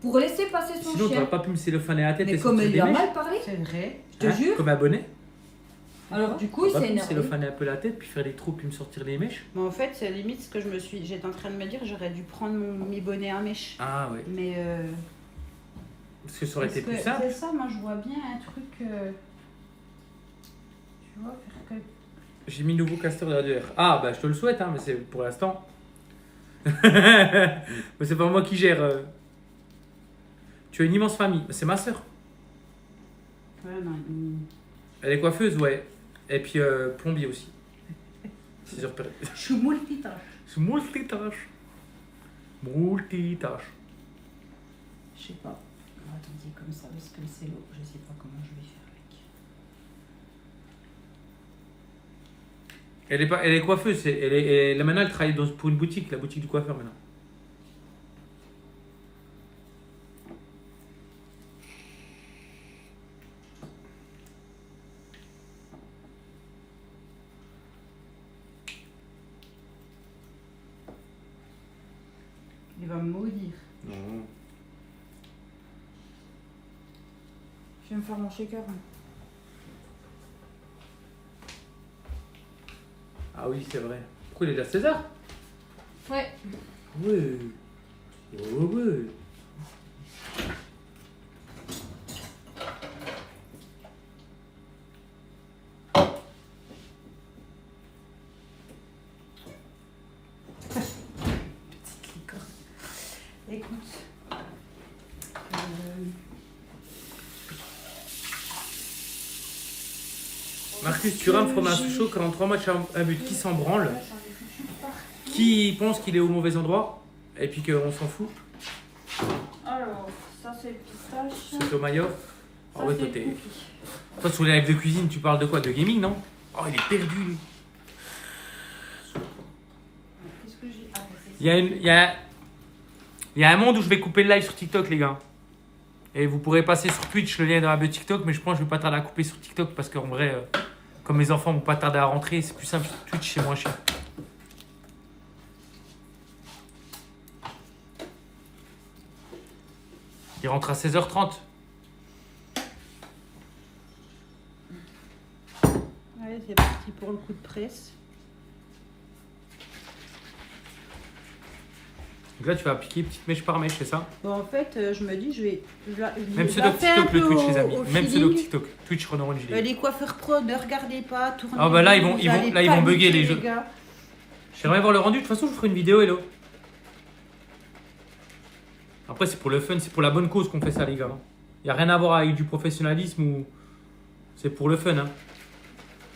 pour laisser passer son Sinon, chien. t'aurais pas pu me cellophaner la tête Mais et comme sortir il des a mèches. mal parlé, C'est vrai. je te jure. Comme un bonnet. Alors du coup, il T'aurais pas s'est pu me énervé. cellophaner un peu la tête, puis faire des trous, puis me sortir les mèches. Mais en fait, c'est limite ce que j'étais en train de me dire, j'aurais dû prendre mes bonnets à mèche. Ah ouais. Mais Parce que ça aurait été parce plus que simple. c'est ça, moi je vois bien un truc. Tu vois, faire que. J'ai mis nouveau casteur de la 2R. Ah bah je te le souhaite, hein, mais c'est pour l'instant. Mais c'est pas moi qui gère. Tu as une immense famille. C'est ma soeur. Ouais, non. Elle est coiffeuse, ouais. Et puis plombier aussi. 6 heures par. Je suis multitâche. C'est multitâche. Multitâche. Je sais pas. Attendez, comme ça, parce que c'est l'eau, je sais pas comment je vais faire avec. Elle est coiffeuse. Là maintenant, elle travaille pour une boutique, la boutique du coiffeur maintenant. Il va me maudire. Non. Je vais me faire mon shaker. Ah oui, c'est vrai. Pourquoi il est là, César? Ouais. Ouais. Ouais, ouais. Petite licorne. Écoute. Marcus Thuram, fromage chaud, 43 matchs à but. Qui s'en branle? Qui pense qu'il est au mauvais endroit? Et puis qu'on s'en fout? Alors, ça c'est pistache. C'est au Maillot. Ah ouais, toi, c'est t'es. cookie. Toi, sur les lives de cuisine, tu parles de quoi? De gaming, non? Oh, il est perdu, lui. Qu'est-ce que j'ai. Ah, c'est Il y a un monde où je vais couper le live sur TikTok, les gars. Et vous pourrez passer sur Twitch, le lien est dans la bio TikTok, mais je pense que je vais pas tarder à couper sur TikTok parce qu'en vrai, comme mes enfants vont pas tarder à rentrer, c'est plus simple sur Twitch, c'est moins cher. Il rentre à 16h30. Allez, c'est parti pour le coup de presse. Donc là, tu vas appliquer petite mèche par mèche, c'est ça? Bon, en fait, je me dis, je vais Même la pseudo faire un TikTok, le peu Twitch, les amis. au Même pseudo feeling. TikTok. Twitch, Renaud Orange. Les coiffeurs pro, ne regardez pas, tournez. Ah bah là, ils vont allez bugger, paniquer, les jeux. gars. J'aimerais voir le rendu. De toute façon, je ferai une vidéo, hello. Après, c'est pour le fun, c'est pour la bonne cause qu'on fait ça, les gars. Il n'y a rien à voir avec du professionnalisme ou. C'est pour le fun, hein.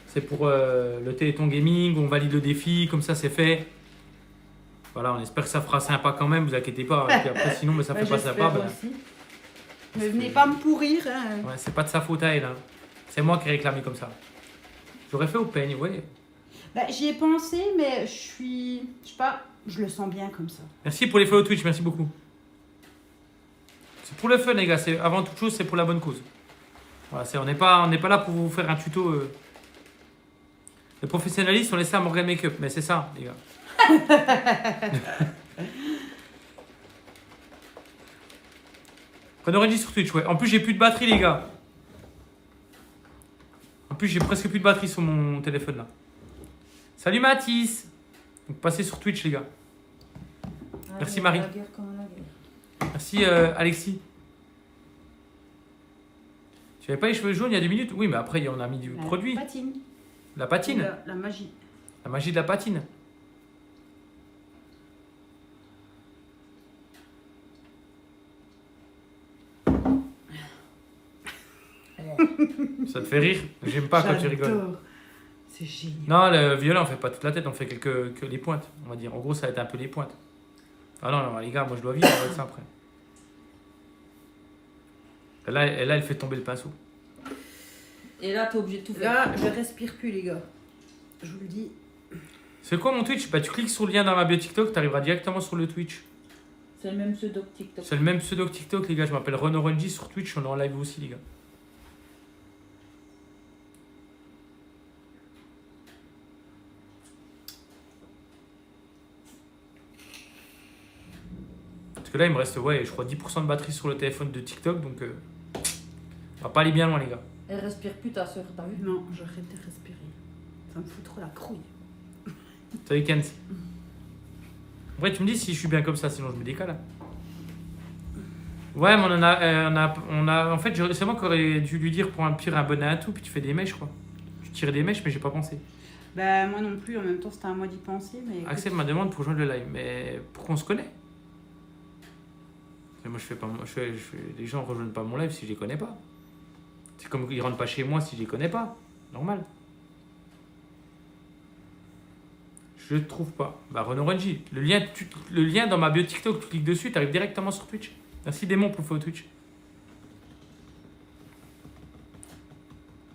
C'est pour le Téléthon Gaming, on valide le défi, comme ça, c'est fait. Voilà, on espère que ça fera sympa quand même, vous inquiétez pas. Et puis après, sinon, mais ça Bah, fait pas j'espère sympa. Bah, aussi. Mais venez pas me pourrir, hein. ouais, c'est pas de sa faute à elle, hein. C'est moi qui ai réclamé comme ça. J'aurais fait au peigne, ouais. Bah, j'y ai pensé, mais je sais pas, je le sens bien comme ça. Merci pour les follow Twitch, merci beaucoup. C'est pour le fun, les gars. Avant toute chose, c'est pour la bonne cause. Voilà, on n'est pas là pour vous faire un tuto. Les professionnalistes sont laissés à Morgan Makeup, mais c'est ça, les gars. Renaud Regis sur Twitch, ouais. En plus, j'ai plus de batterie, les gars. En plus, j'ai presque plus de batterie sur mon téléphone là. Salut Mathis. Donc, passez sur Twitch, les gars. Merci, Marie. Merci Alexis. Tu n'avais pas les cheveux jaunes il y a 2 minutes? Oui, mais après, on a mis du produit. Patine. La patine. La magie. La magie de la patine. Ça te fait rire? J'aime pas quand tu rigoles. J'adore. C'est génial. Non, le violet, on fait pas toute la tête, on fait que les pointes, on va dire. En gros, ça va être un peu les pointes. Ah non, non, les gars, moi je dois vivre avec ça après. Et là, elle fait tomber le pinceau. Et là, t'es obligé de tout faire. Là, je respire plus, les gars. Je vous le dis. C'est quoi mon Twitch? Bah, tu cliques sur le lien dans ma bio TikTok, tu arriveras directement sur le Twitch. C'est le même pseudo que TikTok. C'est le même pseudo que TikTok, les gars. Je m'appelle Renaud Renji sur Twitch, on est en live aussi, les gars. Parce que là, il me reste, ouais, je crois 10% de batterie sur le téléphone de TikTok, donc on va pas aller bien loin, les gars. Elle respire plus ta soeur, t'as vu? Non, j'arrête de respirer. Ça me fout trop la crouille. Salut Kenz. Ouais, tu me dis si je suis bien comme ça, sinon je me décale. Ouais, mais en fait, c'est moi qui aurais dû lui dire pour un pire un bonnet à tout, puis tu fais des mèches, quoi. Tu tires des mèches, mais j'ai pas pensé. Bah, moi non plus, en même temps, c'était à moi d'y penser. Mais écoute, Axel m'a demandé pour joindre le live, mais pour qu'on se connaît. Et moi, les gens rejoignent pas mon live si je les connais pas. C'est comme ils rentrent pas chez moi si je les connais pas. Normal. Je trouve pas. Bah, Renaud Renji, le lien dans ma bio TikTok, tu cliques dessus, tu arrives directement sur Twitch. Merci Démon pour le faux Twitch.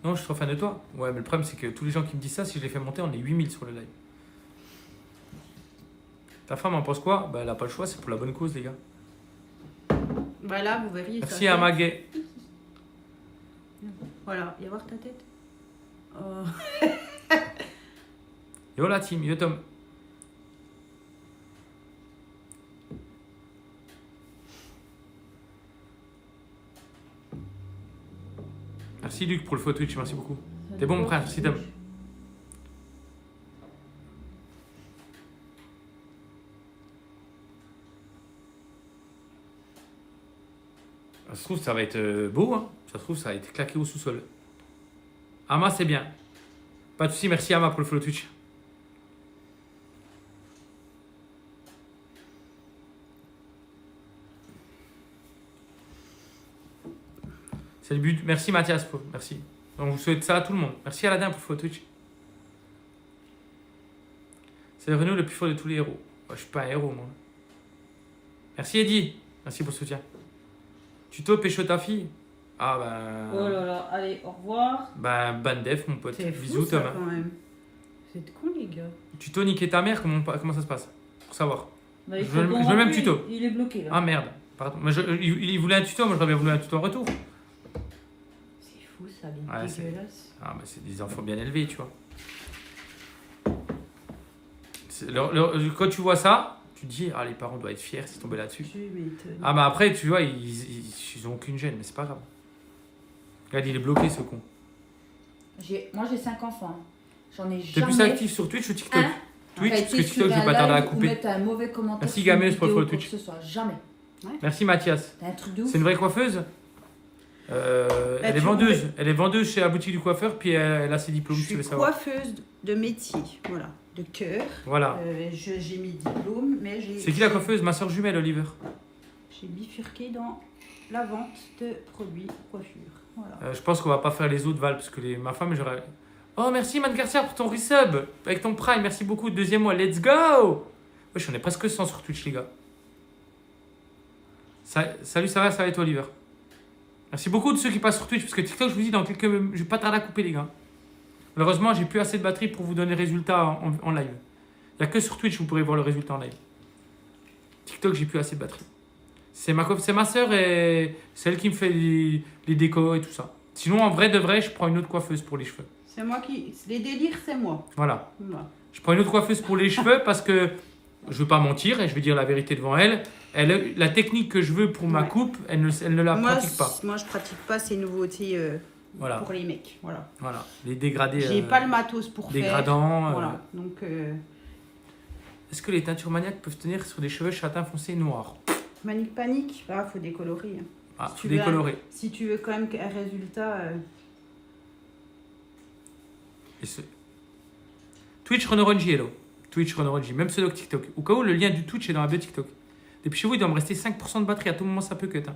Non, je suis trop fan de toi. Ouais, mais le problème, c'est que tous les gens qui me disent ça, si je les fais monter, on est 8000 sur le live. Ta femme en pense quoi? Bah, elle a pas le choix, c'est pour la bonne cause, les gars. bah là, vous verriez. Merci à Maguet. Voilà, et voir ta tête. Oh. Yo la team, yo Tom. Merci Luc pour le faux Twitch, merci beaucoup. T'es bon mon frère, merci Tom. Ça se trouve ça va être beau, hein. Ça se trouve ça a été claqué au sous-sol. Ama c'est bien. Pas de soucis, merci Ama pour le follow Twitch. C'est le but. Merci Mathias, merci. Donc je vous souhaite ça à tout le monde. Merci Aladin pour le follow Twitch. C'est Renaud le plus fort de tous les héros. Moi, je suis pas un héros moi. Merci Eddy. Merci pour le soutien. Tuto pécho ta fille. Ah ben. Oh là là, allez, au revoir. Ben, ban def mon pote. C'est Bisous fou, ça, Tom. quand même. C'est con, les gars. Tuto niquer ta mère, comment ça se passe? Pour savoir. Bah, il Je faut veux qu'on le même rappelle, tuto. Il est bloqué là. Ah merde. Pardon. Mais il voulait un tuto, moi j'aurais bien voulu un tuto en retour. C'est fou, ça, les Ouais, dégueulasse. Ah bah c'est des enfants bien élevés, tu vois. Quand tu vois ça, tu te dis, ah les parents doivent être fiers s'ils tombaient là-dessus. Tu m'étonnes. Ah bah après, tu vois, ils ont aucune gêne, mais c'est pas grave. Regarde, il est bloqué ce con. Moi j'ai 5 enfants. J'en ai T'es jamais. plus actif sur Twitch ou TikTok? Un Twitch, a parce que été TikTok, sur je vais un pas tarder à live ou couper. mettre un mauvais commentaire. Merci, sur une Gameuse, pour le vidéo, follow quoi Twitch. que ce soit. Jamais. Merci Mathias. T'as un truc de ouf. C'est une vraie coiffeuse. Elle est tu vendeuse. Elle est vendeuse chez la boutique du coiffeur, puis elle a ses diplômes, Je si tu suis veux savoir. coiffeuse de métier, voilà, de cœur. Voilà. J'ai mis diplôme, mais C'est qui la coiffeuse? Ma soeur jumelle, Oliver. j'ai bifurqué dans la vente de produits coiffure. Voilà. Je pense qu'on va pas faire les autres Val, parce que ma femme, j'aurais. Oh, merci Man Garcia pour ton resub. Avec ton Prime, merci beaucoup. Deuxième mois, let's go. Wesh, on est presque 100 sur Twitch, les gars. Salut, ça va et toi, Oliver? Merci beaucoup de ceux qui passent sur Twitch, parce que TikTok, je vous dis, je vais pas tarder à couper, les gars. Malheureusement, j'ai plus assez de batterie pour vous donner le résultat en live. Il n'y a que sur Twitch où vous pourrez voir le résultat en live. TikTok, j'ai plus assez de batterie. C'est ma soeur et c'est elle qui me fait les décos et tout ça. Sinon, en vrai de vrai, je prends une autre coiffeuse pour les cheveux. C'est moi qui. Les délires, c'est moi. Voilà. Voilà. Je prends une autre coiffeuse pour les cheveux parce que je veux pas mentir et je vais dire la vérité devant elle. La technique que je veux pour ma Ouais. coupe, elle ne la pratique pas. Moi, je pratique pas ces nouveautés Voilà. pour les mecs. Voilà. Voilà. Les dégradés. J'ai pas le matos pour faire. Dégradants. Voilà. Donc, Est-ce que les teintures maniaques peuvent tenir sur des cheveux châtains foncés noirs? manique panique, bah, faut décolorer. Hein. Ah, Si faut tu veux décolorer. Si tu veux quand même un résultat. Et Twitch Renaud Renji, hello. Twitch Renaud Renji, même pseudo que TikTok. Au cas où, le lien du Twitch est dans la bio TikTok. Depuis chez vous, il doit me rester 5% de batterie. À tout moment, ça peut cut. Hein.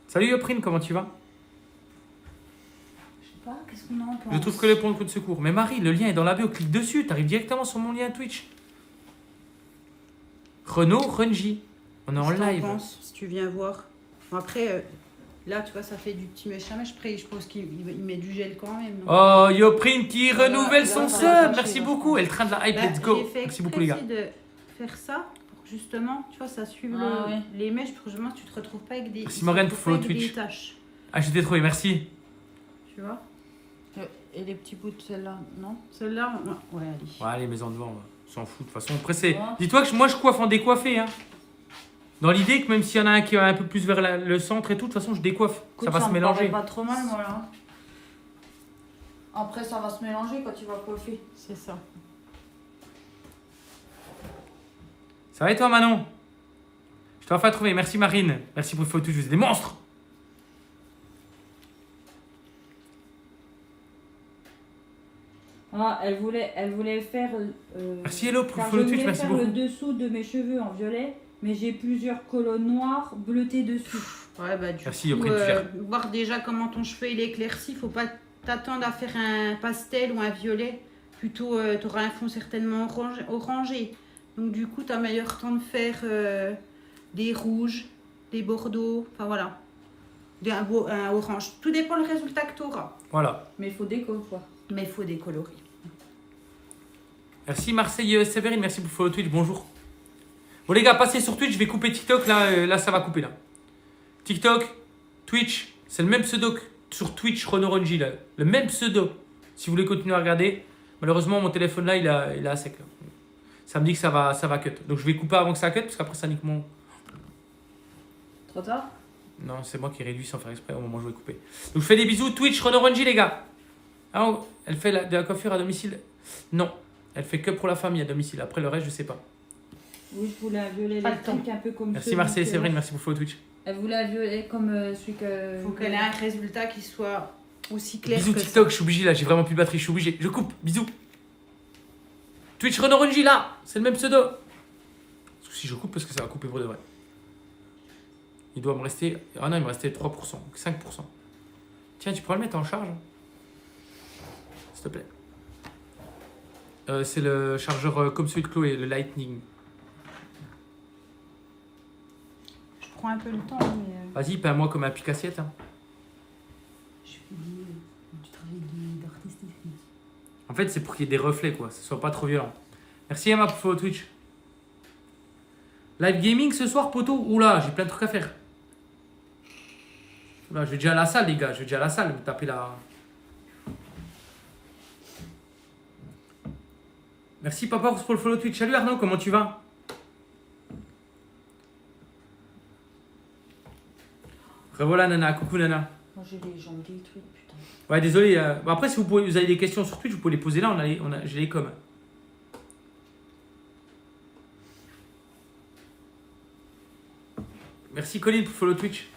Salut Yoprine, comment tu vas? Je sais pas, qu'est-ce qu'on en pense? Je trouve que les points de secours. Mais Marie, le lien est dans la bio. Clique dessus, tu arrives directement sur mon lien Twitch. Renaud Renji. On est en Qu'est-ce que t'en live. penses, si tu viens voir. Bon, après, là, tu vois, ça fait du petit méchamèche. Après, je pense qu'il met du gel quand même. Donc. Oh, Yoprine qui Voilà, renouvelle là, son on sub. va chercher, Merci là. beaucoup. Elle traîne de la hype. Là, Let's go. j'ai fait Merci beaucoup, les gars. exprès de faire ça pour que justement, tu vois, ça suive Ouais. les mèches pour que justement, tu te retrouves pas avec des, Merci, Morgane, tu te pour retrouves follow pas avec Twitch. des taches. Ah, j'ai trouvé, merci. Tu vois? Et les petits bouts de celle-là, non? Celle-là, ouais, allez. Ouais, les maisons devant, on s'en fout. De toute façon, après, c'est. Ouais. Dis-toi que moi, je coiffe en décoiffé. Hein. Dans l'idée que même s'il y en a un qui va un peu plus vers le centre et tout, de toute façon, je décoiffe. Écoute, ça va se me mélanger. paraît pas trop mal, moi, là. Après, ça va se mélanger quand tu vas coiffer. C'est ça. Ça va et toi, Manon? Je t'ai enfin trouvé. Merci, Marine. Merci pour le photo. Vous êtes des monstres. Ah, elle voulait faire. Merci, Hello, pour le car follow je Twitch. voulais Merci faire beaucoup. le dessous de mes cheveux en violet, mais j'ai plusieurs colonnes noires bleutées dessus. Ouais, bah du Merci, coup, auprès de Pierre. voir déjà comment ton cheveu il est éclairci, faut pas t'attendre à faire un pastel ou un violet. Plutôt, tu auras un fond certainement orangé. Donc du coup, tu as meilleur temps de faire des rouges, des bordeaux, enfin voilà. Un orange. Tout dépend le résultat que tu auras. Voilà. Mais il faut déco, quoi. Mais il faut décolorer. Merci, Marseille Séverine. Merci pour le follow Twitch. Bonjour. Bon, les gars, passez sur Twitch. Je vais couper TikTok. Là, ça va couper, là. TikTok, Twitch, c'est le même pseudo que sur Twitch, Renaud Ronji, là. Le même pseudo. Si vous voulez continuer à regarder. Malheureusement, mon téléphone, là, il est à sec, là. Ça me dit que ça va cut. Donc, je vais couper avant que ça cut, parce qu'après, ça nique mon... Trop tard? Non, c'est moi qui réduis sans faire exprès au moment où je vais couper. Donc, je fais des bisous. Twitch, Renaud Ronji, les gars. Ah, elle fait de la coiffure à domicile? Non. Elle fait que pour la famille à domicile. Après, le reste, je sais pas. Oui, je voulais un violet Pas le électrique, un peu comme Merci, celui Marseille que- Séverine. Merci pour le follow Twitch. Elle voulait un violet comme celui que. Il faut qu'elle ait un résultat qui soit aussi clair Bisous que TikTok, je suis obligé là, j'ai vraiment plus de batterie, je suis obligé. Je coupe, bisous. Twitch Renaud Ronji là, c'est le même pseudo. Parce que si je coupe, parce que ça va couper pour de vrai. Il doit me rester. Ah non, il me restait 3%, 5%. Tiens, tu pourras le mettre en charge? S'il te plaît. C'est le chargeur comme celui de Chloé, le Lightning. ça. Je prends un peu le temps, mais... Vas-y, peins-moi comme un pic-assiette. Hein. je fais du travail d'artiste ici. En fait, c'est pour qu'il y ait des reflets, quoi. Que ce soit pas trop violent. Merci Emma pour follow Twitch. Live gaming ce soir, poteau. Oula, j'ai plein de trucs à faire. Oula, je vais déjà à la salle, les gars. Je vais déjà à la salle me taper la. Merci papa pour le follow Twitch. Salut Arnaud, comment tu vas? Revoilà Nana, coucou Nana. Moi, j'ai les jambes détruites, putain. Ouais, désolé. Bon, après, si vous avez des questions sur Twitch, vous pouvez les poser là. J'ai les coms. Merci Colin pour follow Twitch.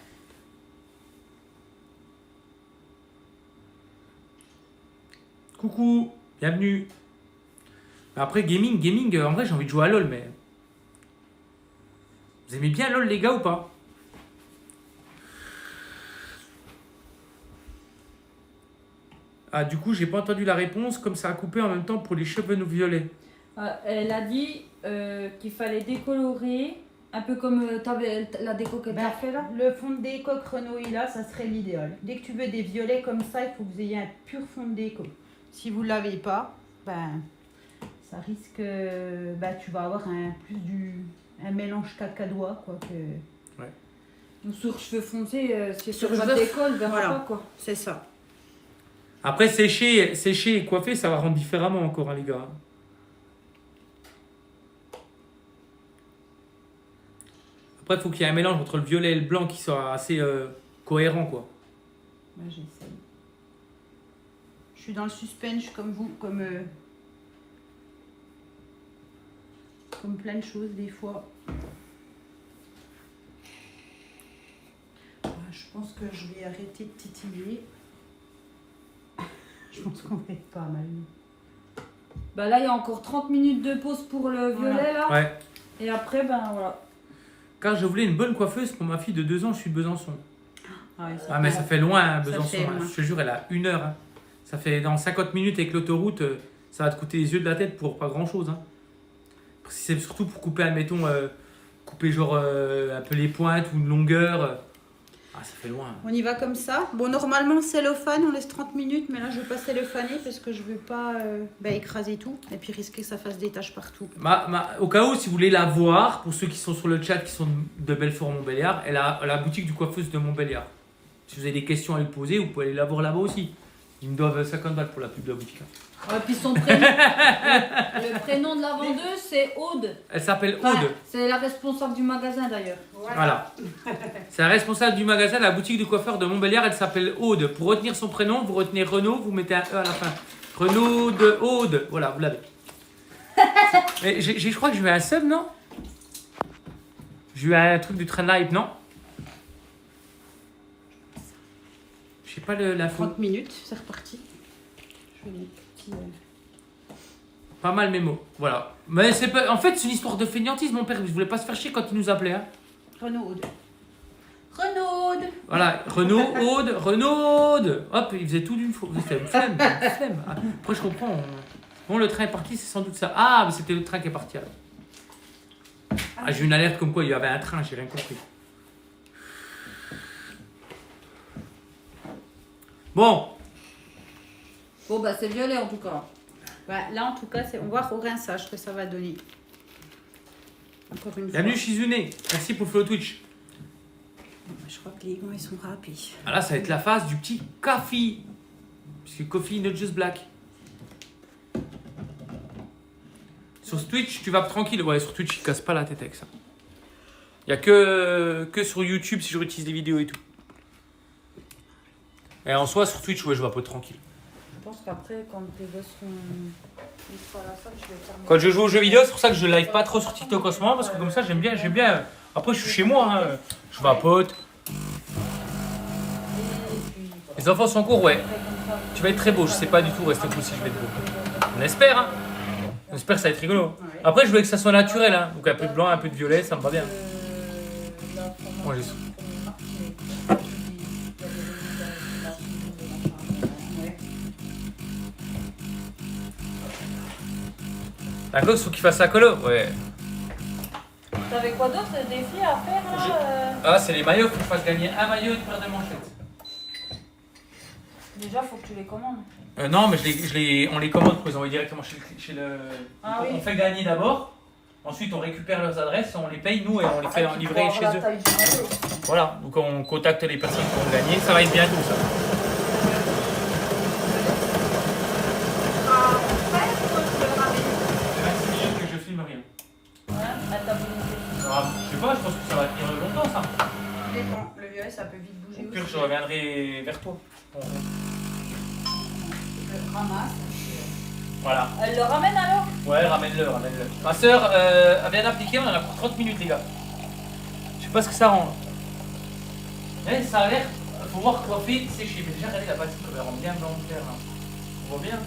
Coucou, bienvenue. Après, gaming, en vrai, j'ai envie de jouer à LoL, mais... Vous aimez bien LoL, les gars, ou pas? Ah, du coup, j'ai pas entendu la réponse, comme ça a coupé en même temps pour les cheveux violets. Elle a dit qu'il fallait décolorer, un peu comme la déco que tu as fait là. Le fond de déco que Renaud il a, ça serait l'idéal. Dès que tu veux des violets comme ça, il faut que vous ayez un pur fond de déco. Si vous ne l'avez pas, ben, ça risque... Ben, tu vas avoir un mélange cacadois, quoi. Donc, sur cheveux foncés, c'est Sur sur votre cheveux- déco, elle verra voilà. pas quoi. C'est ça. Après, sécher et coiffer, ça va rendre différemment encore, hein, les gars. Après, il faut qu'il y ait un mélange entre le violet et le blanc qui soit assez cohérent, quoi. Moi, j'essaye. Je suis dans le suspense comme vous, comme plein de choses des fois. Je pense que je vais arrêter de titiller. Je pense qu'on va être pas mal. Bah là, il y a encore 30 minutes de pause pour le violet là. Ouais. Et après, ben voilà. Car je voulais une bonne coiffeuse pour ma fille de 2 ans, je suis de Besançon. Ah, ouais, Ah, mais ça fait loin, hein, Ça Besançon. fait hein. loin. Je te jure, elle a 1 heure. Hein. Ça fait dans 50 minutes avec l'autoroute, ça va te coûter les yeux de la tête pour pas grand chose. Hein. C'est surtout pour couper, admettons, couper genre un peu les pointes ou une longueur. Ah, ça fait loin. On y va comme ça. Bon, normalement, cellophane, on laisse 30 minutes, mais là, je veux pas cellophaner parce que je veux pas écraser tout et puis risquer que ça fasse des taches partout. Au cas où, si vous voulez la voir, pour ceux qui sont sur le chat, qui sont de Belfort-Montbéliard, elle a la boutique du coiffeuse de Montbéliard. Si vous avez des questions à lui poser, vous pouvez aller la voir là-bas aussi. Ils me doivent 50 balles pour la pub de la boutique. Ouais, puis son prénom, le prénom de la vendeuse, c'est Aude. Elle s'appelle Enfin, Aude. c'est la responsable du magasin d'ailleurs. Voilà. C'est la responsable du magasin de la boutique du coiffeur de Montbéliard. Elle s'appelle Aude. Pour retenir son prénom, vous retenez Renaud, vous mettez un E à la fin. Renaud de Aude. Voilà, vous l'avez. Mais je crois que j'ai eu un sub, non? J'ai eu un truc du train live, non? Je sais pas l'info. 30 minutes, c'est reparti. Je fais mon petit. Pas mal mes mots. Voilà. Mais c'est pas... En fait, c'est une histoire de fainéantise. Mon père, il voulait pas se faire chier quand il nous appelait. Hein. Renaud. Renaud. Voilà. Renaud, Aude, Renaud. Hop, il faisait tout d'une fois. C'était une flemme. Une flemme. Après, je comprends. Bon, le train est parti, c'est sans doute ça. Ah, mais c'était le train qui est parti alors. Ah, j'ai eu une alerte comme quoi il y avait un train, j'ai rien compris. Bon. Bon, bah, c'est violet en tout cas. Bah, là, en tout cas, on va voir au rinçage que ça va donner. Encore une fois. Bienvenue Shizune. Merci pour le follow Twitch. Je crois que les gants, ils sont rapides. Ah là, ça va être la phase du petit coffee. Puisque coffee, not just black. Sur Twitch, tu vas tranquille. Ouais, sur Twitch, il casse pas la tête avec ça. Il n'y a que sur YouTube si je réutilise des vidéos et tout. Et en soi, sur Twitch, ouais, je vais pas tranquille. Je pense qu'après, quand tes gosses seront à la salle, je vais faire. Quand je joue aux jeux vidéo, c'est pour ça que je live pas trop sur TikTok en ce moment. Parce que comme ça, j'aime bien. Après, je suis chez moi. Hein. Je vapote. Les enfants sont en cours, ouais. Tu vas être très beau. Je sais pas du tout rester cool si je vais être beau. On espère, hein. On espère que ça va être rigolo. Après, je voulais que ça soit naturel. Hein. Donc un peu de blanc, un peu de violet, ça me va bien. Moi, j'ai ça. D'accord, il faut qu'il fasse sa colo. Ouais. T'avais quoi d'autre, des défis à faire là Ah, c'est les maillots. Il faut que je fasse gagner un maillot et une paire de manchettes. Déjà, faut que tu les commandes. Non, mais on les commande pour les envoyer directement chez le. Ah, on oui. fait gagner d'abord. Ensuite, on récupère leurs adresses, on les paye nous et on les fait en livrer chez eux. Voilà, donc on contacte les personnes qui vont gagner. Ça va être bientôt ça. Que je filme rien. Ouais, à ta volonté. Alors, je sais pas, je pense que ça va tenir longtemps ça. Dépend. Le violet, ça peut vite bouger. Au pire, je reviendrai vers toi. Bon. Je ramasse. Voilà. Elle le ramène alors? Ouais, ramène-le. Ma soeur, elle vient d'appliquer, on en a pour 30 minutes les gars. Je sais pas ce que ça rend. Mais ça a l'air, faut voir coiffer, sécher. Mais déjà, regardez la patine comme elle rend bien blanc clair là. On voit bien.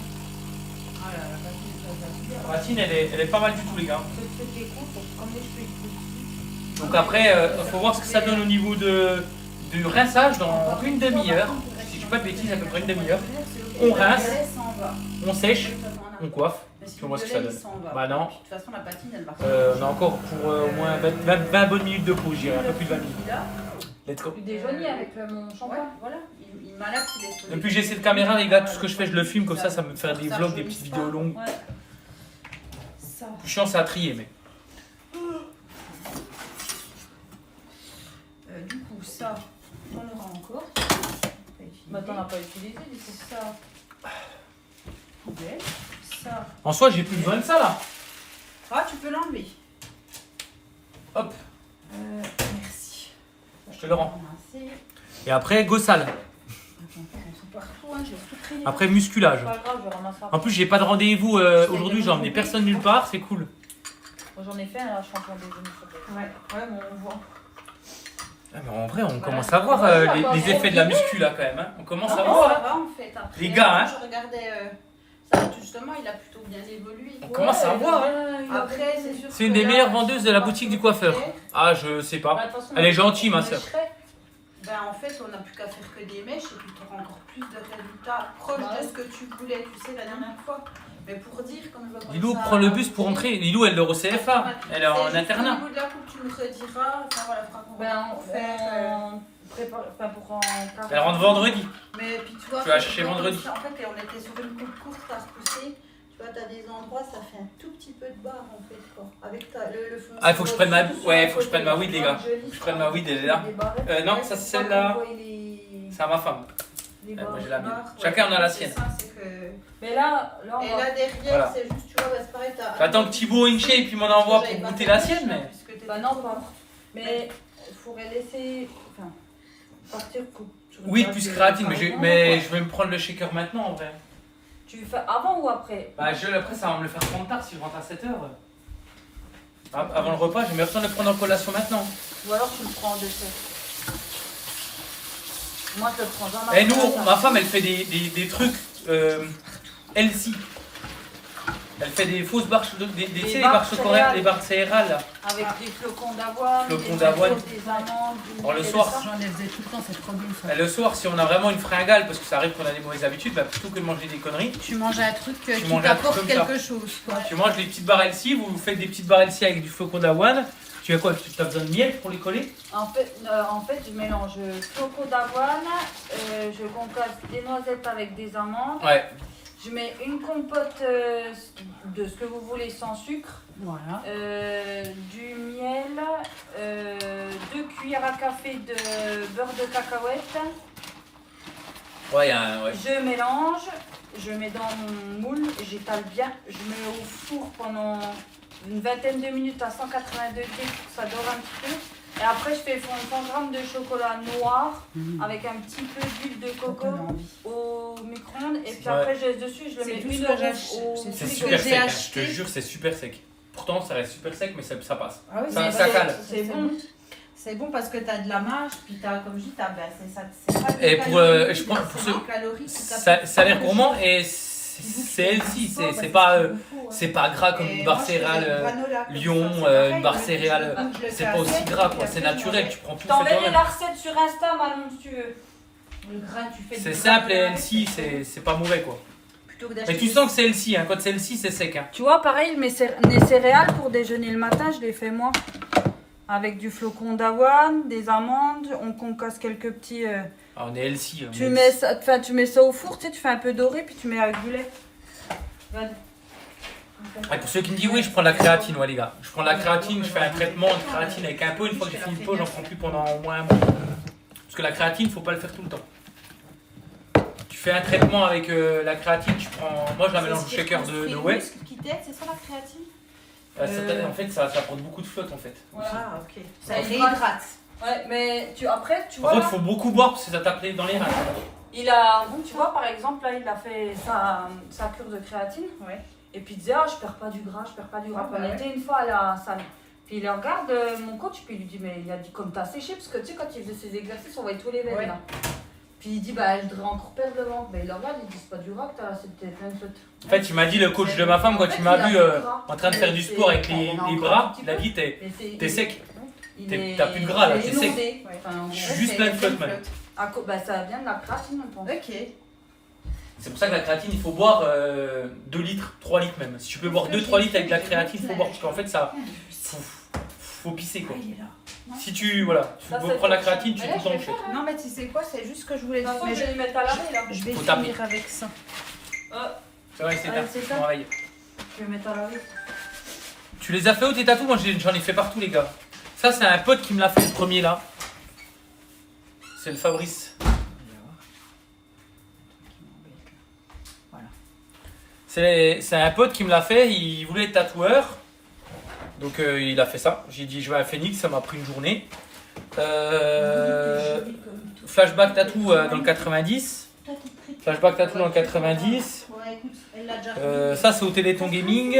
Ah là, la patine, ça va bien. La patine, elle est pas mal du tout les gars. Ce qui est cool, comme les cheveux courts. Donc après, faut voir ce que ça donne au niveau du rinçage dans une demi-heure. Si je dis pas de bêtises, à peu près une demi-heure. On rince, on sèche, on coiffe. Si On voit ce que ça donne. Bah non. De toute façon, la patine, elle va On a encore pour au moins 20 bonnes minutes de pause, je dirais, un peu plus de 20 minutes. Let's go. Tu déjeunes avec mon Ouais, champagne. voilà. Il m'a l'air qu'il est Depuis que j'ai cette caméra, les gars, tout ce que je fais, je le filme, comme ça me fait des vlogs, des petites vidéos longues. Ouais. Ça. Plus chiant, c'est à trier, mais. Du coup, ça, on aura encore. Bah, t'en as pas utilisé du coup. Ça. Poubelle. Ça. En soi, j'ai plus besoin de ça là. Ah, tu peux l'enlever. Hop, Merci. je te le rends. Merci. Et après, go sale. Attends, ils sont partout, hein, j'ai tout trié. Après, musculage. Pas grave, je ramasse ça. En plus, j'ai pas de rendez-vous aujourd'hui, j'ai emmené personne nulle part, c'est cool. Moi, j'en ai fait un là, je suis en train de déjeuner. Ouais, bon, on voit. Ah, mais en vrai, on commence à voir les effets de la muscu là quand même. Hein. On commence à Ça voir. va en fait. Après, Les gars, hein. Je regardais. Ça, justement, il a plutôt bien évolué. On commence à voir. Après, c'est sûr. C'est une des meilleures vendeuses de la boutique du coiffeur. Ah, je sais pas. Elle est gentille, ma soeur. Ben, en fait, on n'a plus qu'à faire que des mèches et puis tu auras encore plus de résultats proches de ce que tu voulais, tu sais, la dernière fois. Mais pour dire, quand je vois comme Lilou ça, prend le bus pour entrer. Lilou, elle dort au CFA. Elle est en internat. Au niveau de la coupe, tu me rediras. Enfin, voilà, faudra qu'on Ben, va faire. prépare, enfin, pour en Elle rentre vendredi. Mais puis tu vois, Tu vas chercher vendredi. En fait, on était sur une coupe courte, t'as repoussé. Tu vois, t'as des endroits, ça fait un tout petit peu de barre en fait, quoi. Avec le fond. Ah, il faut que je prenne ma. Ouais, faut que je prenne ma weed, les gars. Faut que je prenne ma weed, elle est là. Non, ça c'est celle-là. C'est à ma femme. les moi, barres. j'ai la mienne. barres, Chacun, on a la c'est sienne. ça, c'est que... Mais là, on Et va... là derrière, Voilà. c'est juste, tu vois, bah, c'est pareil, t'as... J'attends que Thibaut Inche puis m'en envoie pour goûter la sienne, mais. Bah non, pas. Mais il faudrait laisser... Enfin, partir pour... Oui, plus créatine, mais je vais me prendre le shaker maintenant en vrai. Tu fais avant ou après? Bah, après, ça va me le faire prendre tard si je rentre à 7h. Avant le repas, j'ai même besoin de le prendre en collation maintenant. Ou alors tu le prends en dessert. Moi, je le prends jamais. Et nous, ma femme, elle fait des trucs healthy. Elle fait des fausses barres, tu sais, les barres chocolat, les barres céréales là. Avec des flocons d'avoine, Flocons d'avoine. des amandes, du Alors, le miel et soir, ça. J'en ai faisais tout le temps, c'est trop bien ça. Et le soir, si on a vraiment une fringale, parce que ça arrive qu'on a des mauvaises habitudes, bah, plutôt que de manger des conneries, Tu manges un truc qui manges un truc t'apporte comme ça. quelque chose, quoi. tu manges des petites barres healthy, vous faites des petites barres healthy avec du flocon d'avoine. Tu as quoi? Tu as besoin de miel pour les coller? En fait, je mélange flocons d'avoine, je concasse des noisettes avec des amandes. Ouais. Je mets une compote de ce que vous voulez sans sucre, Voilà. du miel, 2 cuillères à café de beurre de cacahuète. Ouais, Je mélange, je mets dans mon moule, j'étale bien, je mets au four pendant une vingtaine de minutes à 180 degrés pour que ça dore un petit peu. Et après, je fais fondre 100 g de chocolat noir avec un petit peu d'huile de coco au micro-ondes. Et puis après, je laisse dessus, je le C'est mets tout une ce que heure j'achète. au C'est C'est ce super que j'ai sec, hein. acheté. Je te jure, c'est super sec. Pourtant, ça reste super sec, mais ça passe. Ah oui, Ça- c'est- ça cale. C'est bon. C'est bon parce que t'as de la marge, puis t'as, comme je dis, t'as, ben, c'est ça. C'est pas Et des pour, calories, je prends- c'est pour des ceux- calories qui Ça a l'air gourmand et c'est healthy, c'est pas gras comme une barre céréale Lion, une barre céréale. C'est pas aussi gras quoi, c'est naturel, tu prends tout fait T'enverrai toi-même. la recette sur Insta, Manon, si tu veux. Le grain, tu fais C'est du simple et grain, healthy, c'est pas mauvais quoi. Plutôt que Mais d'acheter tu sens que c'est healthy, hein. Quand c'est healthy, c'est sec. Hein. Tu vois, pareil, mes céréales pour déjeuner le matin, je les fais moi. Avec du flocon d'avoine, des amandes, on concasse quelques petits... Ah, on est healthy. on est Tu healthy. mets ça au four, tu sais, tu fais un peu doré, puis tu mets avec du lait. Regarde. Et pour ceux qui me disent oui, je prends de la créatine, ouais les gars. Je prends de la créatine, je fais un traitement de créatine avec un pot. Une fois que j'ai fini le pot, j'en prends plus pendant au moins un mois. Parce que la créatine, faut pas le faire tout le temps. Tu fais un traitement avec la créatine, tu prends. Moi, je la mélange au shaker de whey. qui t'aide, c'est ça la créatine? En fait, ça apporte beaucoup de flotte en fait. Voilà. Ah, ok. Ça Ça réhydrate. Ouais, mais après, tu Par vois, contre, là, faut beaucoup boire parce que ça tape dans les reins. il a, bon, tu vois, par exemple, là, il a fait sa cure de créatine. Ouais. Et puis il disait, ah, je perds pas du gras, je perds pas du gras. Ah, bah On ouais. était une fois à la salle. Puis il regarde mon coach, puis il lui dit, mais il a dit, comme t'as séché, parce que tu sais, quand il faisait ses exercices, on voyait tous les veines Ouais. là. Puis il dit, bah, je devrais encore perdre le ventre. Mais il le regarde, il dit, c'est pas du gras que t'as, c'était plein de flotte. En fait, il m'a dit, le coach de ma femme, quand En fait, il m'a il a vu plus de gras. en train de faire du C'est- sport avec on en a les encore un bras, petit il a peu. dit, Mais t'es sec. il T'as est- plus de gras, là, il est t'es sec. inondé. Ouais. Enfin, en Je gros. suis juste plein de flotte, man. Bah, ça vient de la créatine, on pense. Ok. C'est pour ça que la créatine, il faut boire 2 litres, 3 litres même. Si tu peux boire 2-3 litres avec de la créatine, il faut boire. Parce qu'en fait, ça. Faut pisser quoi. Il est là. Si tu. Voilà, tu Ça, veux c'est prendre la pour- créatine, tu Mais fais là, tout le temps je en vais fait. faire, hein. Non, mais tu sais quoi, c'est juste que je voulais De toute dire. façon, Mais je vais les mettre à laver là. je vais Faut taper. finir avec ça. C'est vrai, c'est Ouais, tard. c'est ça. Bon, allez. Je vais mettre à laver. Tu les as fait où tes tatous? Moi j'en ai fait partout les gars. Ça c'est un pote qui me l'a fait le premier là. C'est le Fabrice. C'est un pote qui me l'a fait, il voulait être tatoueur. Donc il a fait ça. J'ai dit je vais à Phoenix, ça m'a pris une journée. Flashback tattoo dans le 90. Flashback tattoo dans le 90. Ouais, écoute, elle l'a déjà Ça c'est au Téléthon Gaming.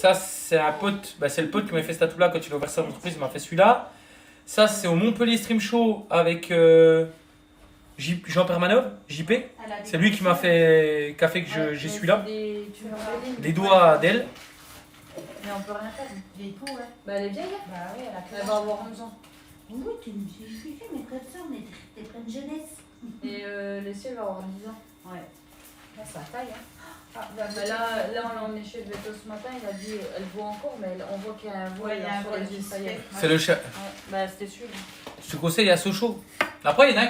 Ça c'est un pote, c'est le pote qui m'a fait ce tatou là quand il a ouvert sa entreprise, il m'a fait celui-là. Ça c'est au Montpellier Stream Show avec Jean Permanov, JP. C'est lui qui m'a fait, qui a fait que j'ai celui-là. Les doigts d'elle. Mais on peut rien faire. Vieille peau, ouais. Bah, elle est vieille, hein. Bah oui, elle a Elle va avoir 11 ans. Oui, t'es une vieille fille, mais comme ça, on est t'es pleine de jeunesse. Et Leslie, elle va avoir 10 ans. Ouais. Là, ça taille, hein. Ah, bah, là, on l'a emmené chez le veto ce matin. Il a dit, elle voit encore, mais on voit qu'il y a un voile Ouais, il y a un sur voile les qui yeux. se Ça y est. fait. C'est le chat. Ouais. Bah, c'était sûr. Je te conseille à Sochaux. Après, il y en a un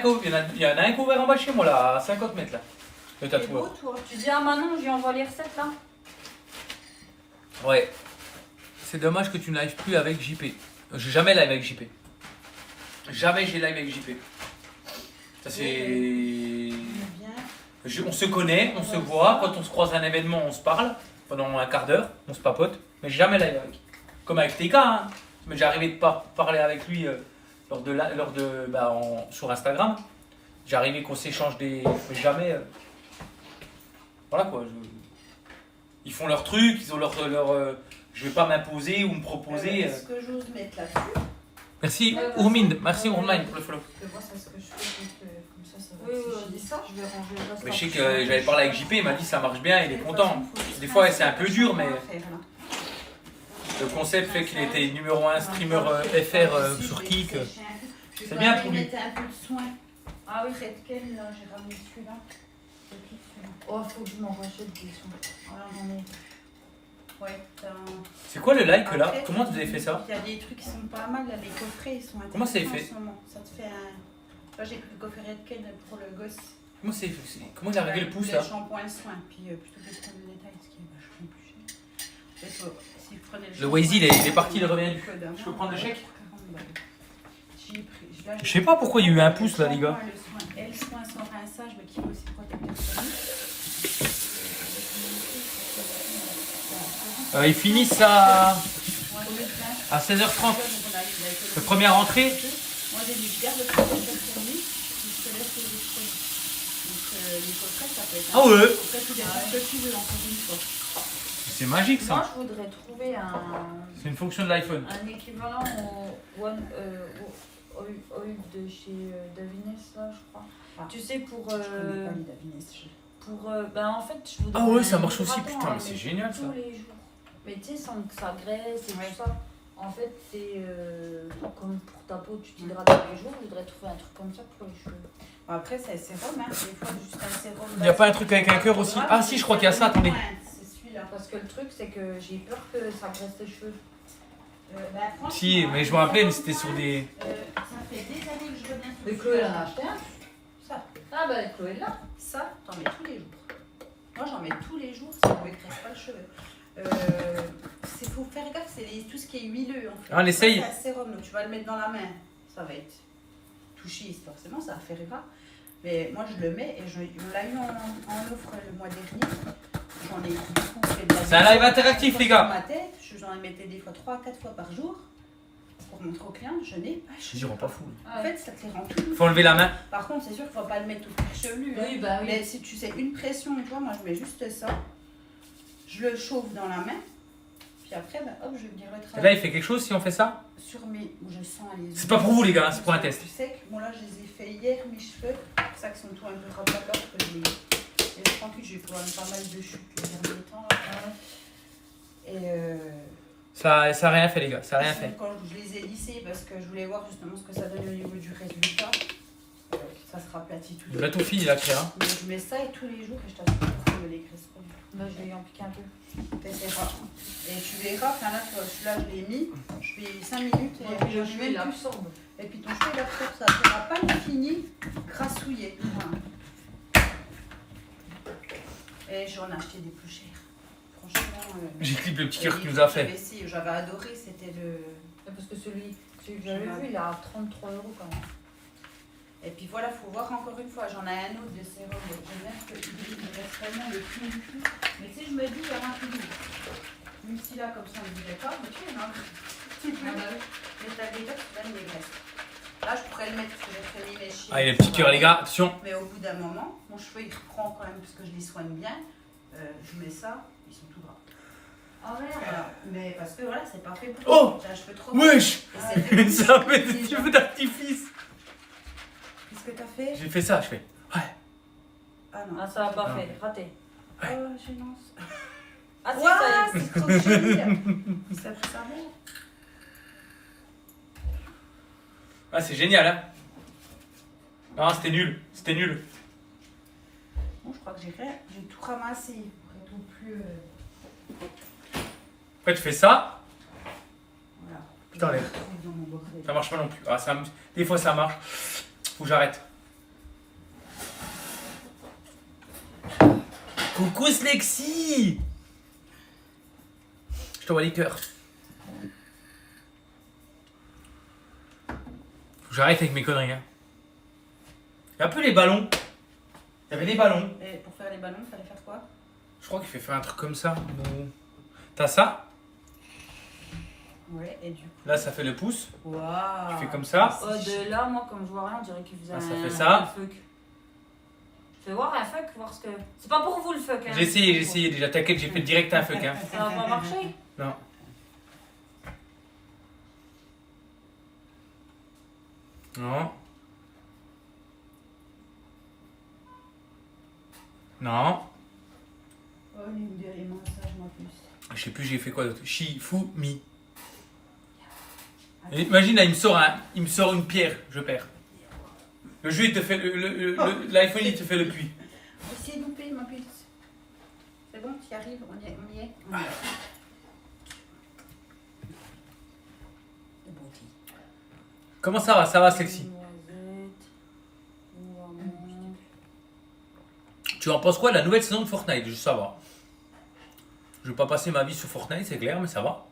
qui a ouvert en bas chez moi là, à 50 mètres là. Le T'es beau, tatoueur. toi. Tu dis à Manon, je lui envoie les recettes là. Ouais. C'est dommage que tu ne lives plus avec JP. J'ai jamais live avec JP. Jamais j'ai live avec JP. Ça c'est. On se connaît, on se voit. Quand on se croise à un événement, on se parle. Pendant un quart d'heure, on se papote. Mais jamais live avec. Comme avec TK, hein. Mais j'ai arrivé de parler avec lui sur Instagram. J'ai arrivé qu'on s'échange des. Mais jamais. Voilà quoi. Ils font leur truc, ils ont leur je vais pas m'imposer ou me proposer. Est-ce que j'ose mettre là-dessus? Merci Ourminde, merci Ourminde pour le follow. Parce que moi, c'est ce que je fais, comme ça va Oui, être on dit ça. Je vais ranger le reste. Mais je sais que j'avais parlé avec JP, il m'a dit ça marche bien, il est content. Des fois c'est un peu dur, mais le concept fait qu'il était numéro 1 streamer FR sur Kik. C'est bien pour lui. mettre un peu de soin. Ah oui. Près de quel, là, j'ai ramené celui-là. C'est qui, celui-là? Oh, faut que je m'en rachète des sons. Voilà, j'en ai. Ouais, C'est quoi le like là? Après, Comment vous avez fait ça? il y a des trucs qui sont pas mal, là, les coffrets, ils sont Comment c'est intéressants fait? en ce moment. Ça te fait un... Là, j'ai pris le coffret Red Ken pour le gosse. Comment il a réglé le pouce Le là? shampoing et soin, puis plutôt que de prendre le détail, ce qui est vachement plus cher. En fait, si vous prenez Le Waze il est parti, il revient. Je peux prendre le chèque? Je sais pas pourquoi il y a eu un pouce là les gars. Le soin, et le soin sans rinçage, mais qui est aussi protecteur thermique. Ils finissent à 16h30. La première entrée. Moi j'ai dit, je garde le protecteur thermique, puis je te laisse les autres produits. Donc les coffrets, ça peut être Ah ouais. Après, tout dépend ce que tu veux, encore une fois. C'est magique Moi, ça. je voudrais trouver C'est une fonction de l'iPhone. un équivalent au Oil de chez Davines, là, je crois. Ah. Tu sais, pour. Je connais pas les Davines. En fait, je voudrais. Ah ouais, un ça marche aussi, hydratant, putain, mais mais c'est génial ça. tous les jours. Mais tu sais, sans que ça graisse et tout ça. En fait, c'est comme pour ta peau, tu t'hydrates tous les jours. Je voudrais trouver un truc comme ça pour les cheveux. Après, c'est sérum, hein. Des fois, juste un sérum. Il n'y a pas un truc avec un cœur aussi? Ah si, je crois qu'il y a ça, attendez. C'est celui-là. Parce que le truc, c'est que j'ai peur que ça graisse tes cheveux. Si, mais je me rappelais, mais c'était sur des. Ça fait des années que je reviens sur Mais Chloé, elle en a acheté un. Ça, Ah bah, Chloé, là. ça, t'en mets tous les jours. Moi, j'en mets tous les jours, ça ne me graisse pas le cheveu. Il faut faire gaffe, c'est tout ce qui est huileux en fait. Ah, l'essaye. Ça, c'est un sérum, donc tu vas le mettre dans la main. Ça va être touché, forcément, ça va faire gras. Mais moi, je le mets et on l'a eu en offre le mois dernier. J'en ai beaucoup fait de la C'est un live interactif, les gars. Dans ma tête, j'en mettais des fois 3 à 4 fois par jour. Pour montrer aux clients, je n'ai pas Je dis, rends pas fou. En fait, ça te les rend tout. Faut enlever la main. Par contre, c'est sûr qu'il ne faut pas le mettre tout chevelu. Oui, bah oui. Mais si tu sais une pression, tu vois, moi je mets juste ça. Je le chauffe dans la main. Puis après, bah, hop, je vais venir le Et travailler. là, il fait quelque chose si on fait ça? Sur mes. Je sens les. C'est pas pour vous, les gars, c'est pour un test. Tu sais que bon, là, je les ai fait hier, mes cheveux. C'est pour ça qu'ils sont tout un peu rabattus. Que je les. Et tranquille, j'ai quand même pas mal de chutes les derniers temps. Là. Et. Ça a rien fait, les gars, ça a rien fait. Quand je les ai lissés, parce que je voulais voir justement ce que ça donnait au niveau du résultat. Ça se raplatit tout. Il a tout fini, là, Claire. Hein. Mais je mets ça et tous les jours et je t'assure que ça me les graisse pas. Bah, je vais y en piquer un peu. T'essaieras. Et tu verras, enfin là, tu vois, celui-là, je l'ai mis. Je fais 5 minutes et puis le je cheveu, mets il plus. absorbe. Et puis ton cheveu, il absorbe ça. Tu n'auras pas le fini grassouillé. Voilà. Et j'en ai acheté des plus chers. Franchement. J'ai clip le petit cœur qu'il nous a fait. J'avais adoré, c'était le. Parce que celui que j'avais vu, il est à 33 € quand même. Et puis voilà, il faut voir encore une fois. J'en ai un autre de sérum. J'aime bien que il reste vraiment le cul du cul. Mais tu sais, je me dis, il y aura un peu de. Même si là, comme ça, on ne dirait pas, mais tu sais, non. Mais t'as déjà, tu donnes les graisses. Là, je pourrais le mettre parce que j'ai fait mes chiens. Allez, le petit cœur, les gars, attention. Mais au bout d'un moment, mon cheveu, il reprend quand même parce que je les soigne bien. Je mets ça, ils sont tout gras. Ah merde. Voilà. Mais parce que voilà, c'est pas fait pour Oh, j'ai un cheveu trop wesh. Et c'est fait Ça pour- fait des cheveux d'artifice. Qu'est-ce que t'as fait? J'ai fait ça, je fais. Ouais. Ah non. Ah, ça va pas Non. fait, raté. Oh, gênance. Ah, si, Ouah, ça y est. c'est trop génial. Ça fait ça bon. Ah, c'est génial, hein. Non, c'était nul. C'était nul. Bon, je crois que j'ai tout ramassé pour être au plus. Après, tu fais ça. Voilà. Putain, les- Dans mon bordel. Ça marche pas non plus. Ah, des fois, ça marche. Faut que j'arrête. Coucou Slexy. Je t'envoie les cœurs. Faut que j'arrête avec mes conneries. Hein. Et un peu les ballons. y avait des ballons. Et pour faire les ballons, il fallait faire quoi? Je crois qu'il fait faire un truc comme ça. T'as ça. Ouais, et du coup. Là, ça fait le pouce. Waouh! Tu fais comme ça. Oh, de là, moi, comme je vois rien, on dirait qu'il faisait Ah, ça un fait ça. un fuck. Fais voir un fuck, voir ce que. C'est pas pour vous le fuck, hein. J'ai essayé déjà. T'inquiète, j'ai fait direct un fuck. Hein. Ça va pas marcher. Non. Non. Non. Oh, les massages, moi plus. Je sais plus, j'ai fait quoi d'autre. Shifumi. Et imagine, là, il me sort une pierre, je perds. Le jeu, il te fait l'iPhone, il te fait le puits. C'est loupé, ma puce. C'est bon, tu y arrives, on y est. On y est. Le bon petit. Comment ça va? Ça va, sexy. Tu en penses quoi de la nouvelle saison de Fortnite? Ça va. Je vais pas passer ma vie sur Fortnite, c'est clair, mais ça va.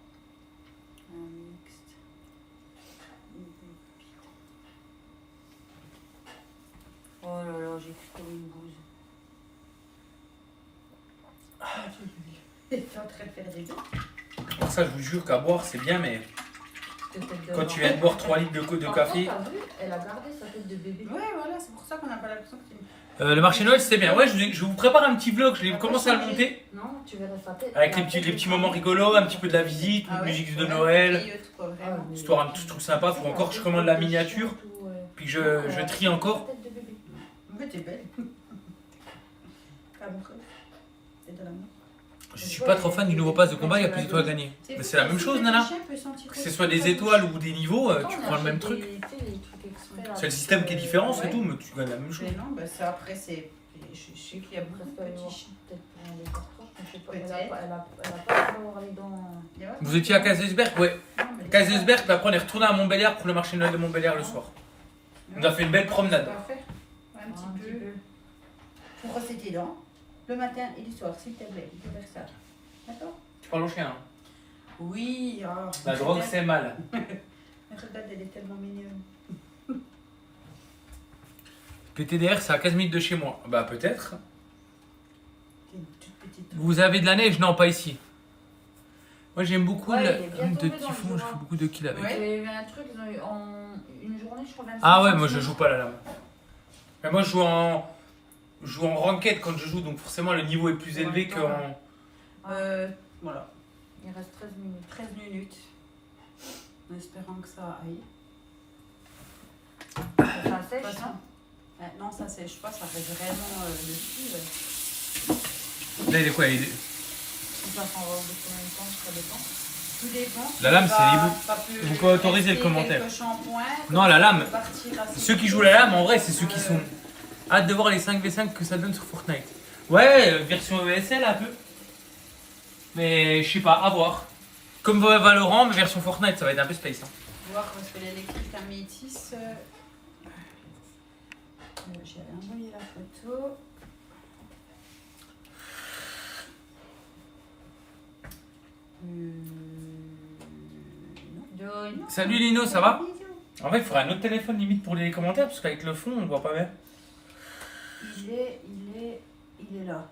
Oh là là, j'ai cru comme une bouse. T'es en train de faire des bouts. Pour ça, je vous jure qu'à boire, c'est bien, mais quand tu viens de boire 3 litres de café. T'as vu, elle a gardé sa tête de bébé. Ouais, voilà, c'est pour ça qu'on n'a pas l'impression que c'est une. Le marché Noël, c'était bien. Ouais, je vous prépare un petit vlog, je vais commencer à le monter. Non, tu verras sa tête. Avec les petits moments rigolos, un petit peu de la visite, Ah ouais, musique de ouais, Noël. payante, quoi, vraiment. Histoire un petit truc sympa, faut encore que je commande la miniature. Puis que je trie encore. Mais t'es belle. Amoureux. C'est de l'amour. Je suis pas trop fan du nouveau pass de combat, il y a plus d'étoiles à gagner. Mais c'est la même chose, Nana. Que ce soit des étoiles ou des niveaux, tu prends le même truc. C'est le système qui est différent, c'est tout, mais tu gagnes la même chose. Mais non, bah ça après c'est. Je sais qu'il y a beaucoup de petits chiens. Vous étiez à Kaisersberg? Ouais. Kaisersberg, puis après on est retourné à Montbéliard pour le marché de Noël de Montbéliard le soir. On a fait une belle promenade. Un petit peu. Pour brosser tes dents. Le matin et le soir, s'il te plaît. Il faut faire ça. D'accord? Tu parles au chien, hein? Oui. Oh, La drogue, c'est mal. Regarde, elle est tellement mignonne. PTDR, c'est à 15 minutes de chez moi. Bah peut-être. C'est une toute petite. Vous avez de la neige? Non, pas ici. Moi j'aime beaucoup Ouais, le il est bien de tombé petits dans le fonds, je Jura. fais beaucoup de kills avec. Ouais. Il y a eu un truc en une journée, je crois 25. Ah ouais, moi je joue pas la lame. Mais moi je joue en ranked quand je joue, donc forcément le niveau est plus élevé qu'en. Voilà. Il reste 13 minutes. 13 minutes. En espérant que ça aille. Ça sèche, Façon. hein? Non, ça sèche pas, ça reste vraiment dessus. Là il est quoi? Il est... Ça s'en va au bout de combien de temps, ça dépend. Tout dépend. La lame, Ça c'est les va- bouts. ça peut Vous pouvez autoriser le rester commentaire. quelques shampoings, Non, la lame. partir assez Ceux qui vite. jouent la lame, en vrai, c'est ceux qui sont. Hâte de voir les 5v5 que ça donne sur Fortnite. Ouais, version ESL un peu. Mais je sais pas, à voir. Comme Valorant, mais version Fortnite, ça va être un peu space. Hein. Voir parce que l'électrique à métis. J'avais envoyé la photo. Non. Salut Lino, ça va? Bisous. En vrai, il faudrait un autre téléphone limite pour les commentaires, parce qu'avec le fond, on ne voit pas bien. Il est là.